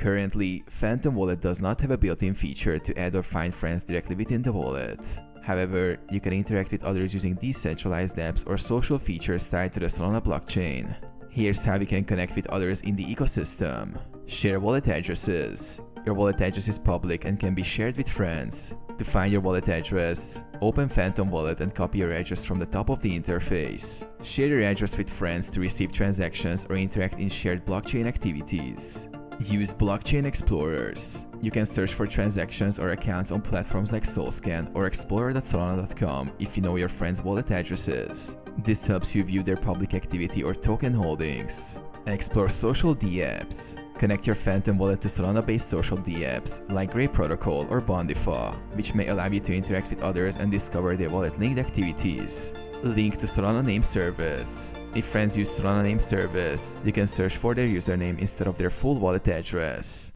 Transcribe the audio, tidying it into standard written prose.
Currently, Phantom Wallet does not have a built-in feature to add or find friends directly within the wallet. However, you can interact with others using decentralized apps or social features tied to the Solana blockchain. Here's how you can connect with others in the ecosystem. Share wallet addresses. Your wallet address is public and can be shared with friends. To find your wallet address, open Phantom Wallet and copy your address from the top of the interface. Share your address with friends to receive transactions or interact in shared blockchain activities. Use blockchain explorers. You can search for transactions or accounts on platforms like Solscan or explorer.solana.com if you know your friends' wallet addresses. This helps you view their public activity or token holdings. Explore social D-apps. Connect your Phantom Wallet to Solana-based social D-apps like Grey Protocol or Bondifa, which may allow you to interact with others and discover their wallet-linked activities. Link to Solana Name Service. If friends use Solana Name Service, you can search for their username instead of their full wallet address.